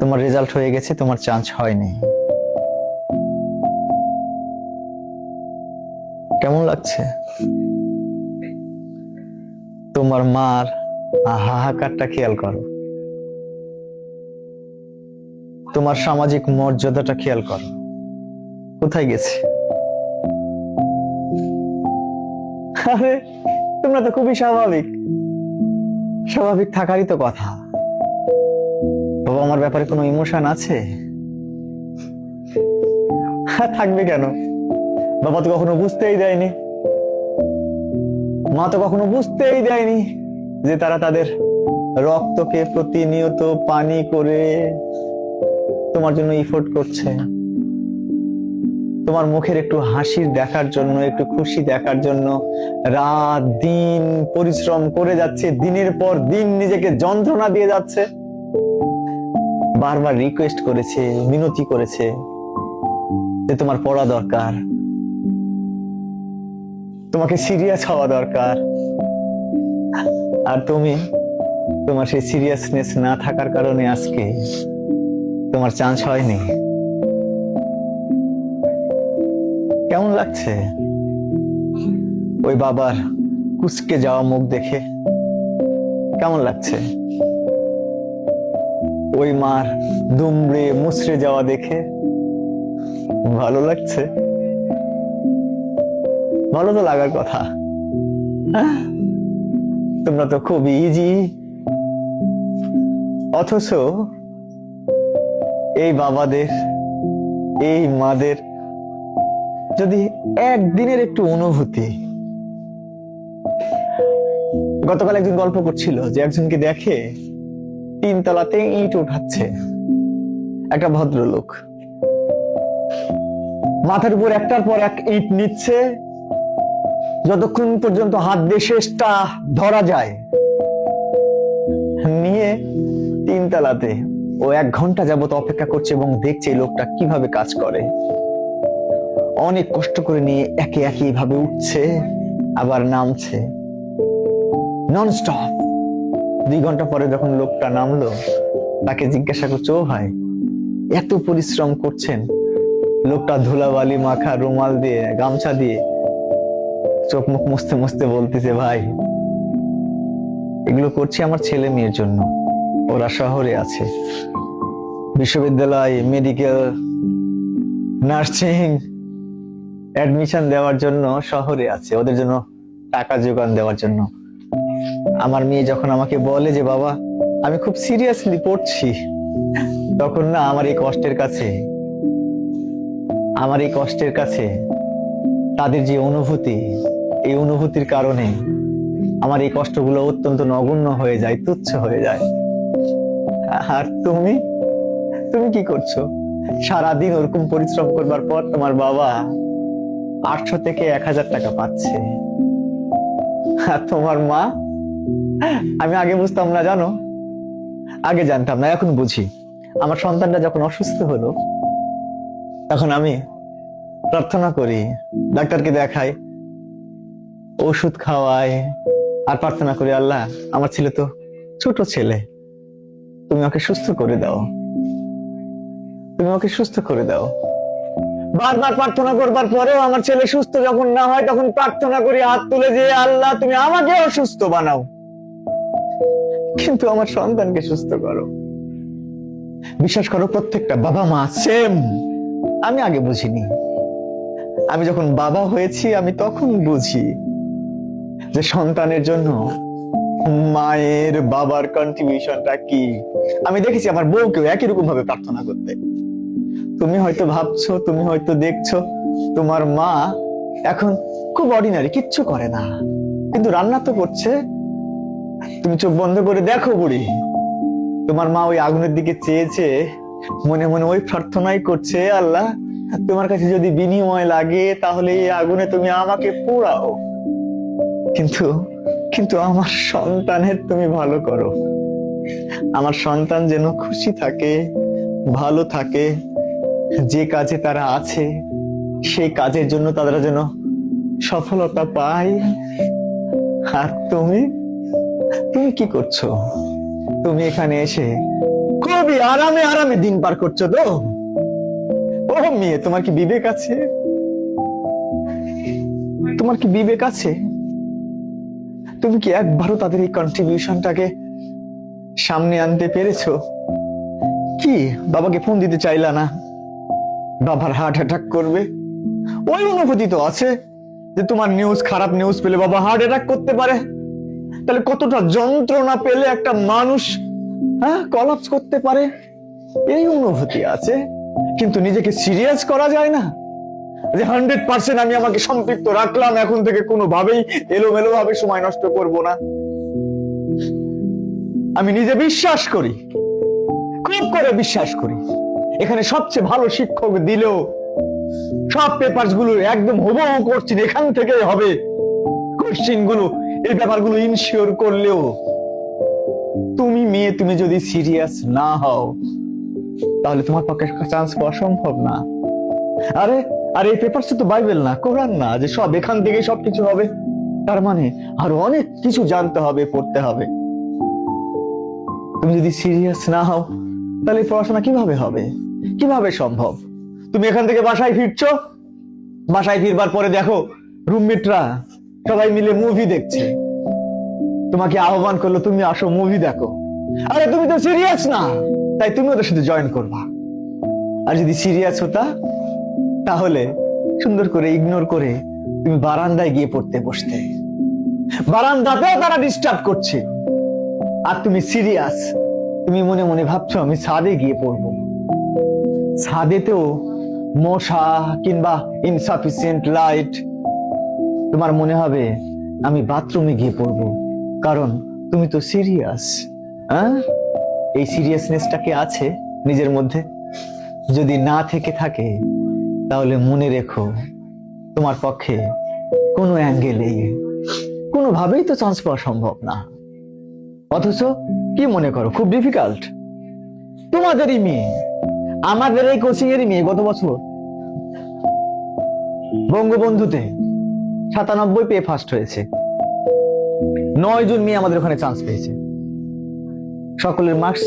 তোমার রেজাল্ট হয়ে গেছে, তোমার চান্স হয়নি। কেমন লাগছে? তোমার মার হাহাকারটা খেয়াল করো, তোমার সামাজিক মর্যাদাটা খেয়াল করো, কোথায় গেছে? আরে তোমরা তো খুবই স্বাভাবিক, স্বাভাবিক থাকারই তো কথা। বাবা আমার ব্যাপারে কোনো ইমোশন আছে? থাকবে কেন? বাবা তো কখনো বুঝতেই দেয়নি, মা তো কখনো বুঝতেই দেয়নি যে তারা তাদের রক্তকে প্রতিনিয়ত পানি করে তোমার জন্য ইফোর্ট করছে, তোমার মুখের একটু হাসির দেখার জন্য, একটু খুশি দেখার জন্য রাত দিন পরিশ্রম করে যাচ্ছে, দিনের পর দিন নিজেকে যন্ত্রণা দিয়ে যাচ্ছে। বারবার রিকোয়েস্ট করেছে, মিনতি করেছে যে তোমার পড়া দরকার, তোমাকে সিরিয়াস হওয়া দরকার। আর তুমি, তোমার সেই সিরিয়াসনেস না থাকার কারণে আজকে তোমার চান্স হয়নি। কেমন লাগছে ওই বাবার কুঁচকে যাওয়া মুখ দেখে? কেমন লাগছে ওই মার দুমড়ে মুচড়ে যাওয়া দেখে? ভালো লাগছে? ভালো তো লাগার কথা। তোমরা তো খুব ইজি, অথচ এই বাবাদের, এই মাদের যদি একদিনের একটু অনুভূতি। গতকাল একজন গল্প করছিল যে একজনকে দেখে 3 তলাতে ইট উঠাচ্ছে একটা ভদ্রলোক, মাথার উপর একটার পর এক ইট নিচ্ছে, যতক্ষণ পর্যন্ত হাত দিয়ে শেষটা ধরা যায়, নিয়ে 3 তলাতে ও 1 ঘন্টা যাবত অপেক্ষা করছে এবং দেখছে এই লোকটা কিভাবে কাজ করে। অনেক কষ্ট করে নিয়ে একে একে এইভাবে উঠছে আবার নামছে নন স্টপ। 2 ঘন্টা পরে যখন লোকটা নামলো, তাকে জিজ্ঞাসা করছে, ও ভাই এত পরিশ্রম করছেন? লোকটা ধুলাবালি মাখা রুমাল দিয়ে, গামছা দিয়ে চোখ মুখ মুছতে মুছতে বলতেছে, ভাই এগুলো করছি আমার ছেলে মেয়ের জন্য, ওরা শহরে আছে, বিশ্ববিদ্যালয়, মেডিকেল, নার্সিং অ্যাডমিশন দেওয়ার জন্য শহরে আছে, ওদের জন্য টাকা জোগান দেওয়ার জন্য। আমার মেয়ে যখন আমাকে বলে যে বাবা আমি খুব সিরিয়াসলি পড়ছি, তখন না আমার এই কষ্টের কাছে তাদের যে অনুভূতি, এই অনুভূতির কারণে আমার এই কষ্টগুলো অত্যন্ত নগণ্য হয়ে যায়, তুচ্ছ হয়ে যায়। আর তুমি কি করছো? সারাদিন ওরকম পরিশ্রম করবার পর তোমার বাবা 800 থেকে 1000 টাকা পাচ্ছে, আর তোমার মা, আমি আগে বুঝতাম না জানো, আগে জানতাম না, এখন বুঝি। আমার সন্তানটা যখন অসুস্থ হলো, তখন আমি প্রার্থনা করি, ডাক্তারকে দেখাই, ওষুধ খাওয়াই, আর প্রার্থনা করি, আল্লাহ আমার ছেলে তো ছোট ছেলে, তুমি ওকে সুস্থ করে দাও, তুমি ওকে সুস্থ করে দাও। বারবার প্রার্থনা করবার পরেও আমার ছেলে সুস্থ যখন না হয়, তখন প্রার্থনা করি হাত তুলে যে আল্লাহ তুমি আমাকে অসুস্থ বানাও, কিন্তু আমার সন্তানকে সুস্থ করো। বিশ্বাস করো, প্রত্যেকটা বাবা মা সেম। আমি আগে বুঝিনি, আমি যখন বাবা হয়েছি আমি তখন বুঝি যে সন্তানের জন্য মায়ের, বাবার কন্ট্রিবিউশনটা কি। আমি দেখেছি আমার বউকেও একই রকম ভাবে প্রার্থনা করতে। তুমি হয়তো ভাবছো, তুমি হয়তো দেখছো তোমার মা এখন খুব অর্ডিনারি, কিচ্ছু করে না, কিন্তু রান্না তো করছে। তুমি চোখ বন্ধ করে দেখো বুড়ি, তোমার মা ওই আগুনের দিকে চেয়েছে, মনে মনে ওই প্রার্থনাই করছে, আল্লাহ তোমার কাছে যদি বিনিময় লাগে তাহলে এই আগুনে তুমি আমাকে পোড়াও, কিন্তু আমার সন্তানের তুমি ভালো করো, আমার সন্তান যেন খুশি থাকে, ভালো থাকে, যে কাজে তারা আছে সেই কাজের জন্য তারা যেন সফলতা পায়। আর তুমি কি করছো? তুমি এখানে এসে খুব খুবই আরামে আরামে দিন পার করছো তো। ও মেয়ে, তোমার কি বিবেক আছে? তোমার কি বিবেক আছে? তুমি কি একবারও তাদের এই কন্ট্রিবিউশনটাকে সামনে আনতে পেরেছো? কি বাবাকে ফোন দিতে চাইলা না? বাবার হার্ট অ্যাটাক করবে, ওই অনুভূতি তো আছে যে তোমার নিউজ, খারাপ নিউজ পেলে বাবা হার্ট অ্যাটাক করতে পারে। তাহলে কতটা যন্ত্রণা পেলে একটা মানুষ কলাপস করতে পারে, এই অনুভূতি আছে। কিন্তু নিজেকে সিরিয়াস করা যায় না যে 100% আমি আমাকে সম্পৃক্ত রাখলাম, এখন থেকে কোনোভাবেই এলোমেলো ভাবে সময় নষ্ট করব না। আমি নিজে বিশ্বাস করি, খুব করে বিশ্বাস করি, এখানে সবচেয়ে ভালো শিক্ষক দিলেও সব পেপারস গুলো একদম হুবহু কোশ্চিন এখান থেকে হবে, কোশ্চিন গুলো এই ব্যাপারগুলো ইনশিওর করলেও তুমি মেয়ে, তুমি যদি সিরিয়াস না হও তাহলে তোমার পক্ষে চান্স পাওয়া সম্ভব না। আরে আর এই পেপারস তো বাইবেল না, কোরআন না যে সব এখান থেকে সবকিছু হবে। তার মানে আরো অনেক কিছু জানতে হবে, পড়তে হবে। তুমি যদি সিরিয়াস না হও তাহলে পড়াশোনা কিভাবে হবে, কিভাবে সম্ভব? তুমি এখান থেকে বাসায় ফিরছো, বাসায় ফিরবার পরে দেখো রুমমেটরা সবাই মিলে মুভি দেখছে, তোমাকে আহ্বান করলো তুমি আসো মুভি দেখো। আরে তুমি তো সিরিয়াস না, তাই তুমি ওদের সাথে জয়েন করবা। আর যদি সিরিয়াস হতা তাহলে সুন্দর করে ইগনোর করে তুমি বারান্দায় গিয়ে পড়তে বসতে। বারান্দাতেও তারা ডিস্টার্ব করছে আর তুমি সিরিয়াস, তুমি মনে মনে ভাবছো আমি ছাদে গিয়ে পড়বো। ছাদেতেও মশা কিংবা ইনসাফিসিয়েন্ট লাইট, তোমার মনে হবে আমি বাথরুমে গিয়ে পড়বো, কারণ তুমি তো সিরিয়াস। এই সিরিয়াসনেসটাকে আছে নিজের মধ্যে, যদি না থেকে থাকে তাহলে মনে রেখো তোমার পক্ষে কোনো অ্যাঙ্গেলে কোনোভাবেই তো চান্স পাওয়া সম্ভব না। অথচ কি মনে করো খুব ডিফিকাল্ট? তোমাদেরই মেয়ে, আমাদের এই কোচিং এরই মেয়ে গত বছর বঙ্গবন্ধুতে 97 পেয়ে ফার্স্ট হয়েছে। 9 জন মেয়ে আমাদের ওখানে চান্স পেয়েছে, সকলের মার্কস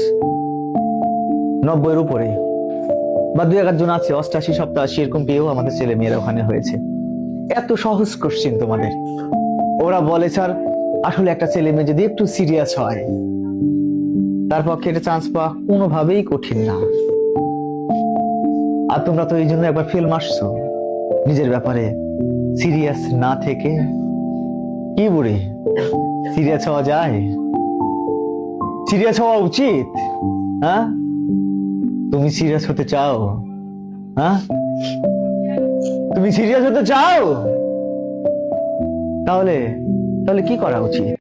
90-এর উপরে, বা 2-1 জন আছে 88, 87 এরকম পেয়েও আমাদের ছেলে মেয়েরা ওখানে হয়েছে। এত সহজ কোশ্চিন তোমাদের। ওরা বলে স্যার আসলে একটা ছেলে মেয়ে যদি একটু সিরিয়াস হয় তার পক্ষে এটা চান্স পাওয়া কোনোভাবেই কঠিন না। আর তোমরা তো এই জন্য একবার ফেল মারছো নিজের ব্যাপারে সিরিয়াস না থেকে। কি বুড়ি, সিরিয়াস হওয়া যায়? সিরিয়াস হওয়া উচিত। তুমি সিরিয়াস হতে চাও? তুমি সিরিয়াস হতে চাও? তাহলে তাহলে কি করা উচিত?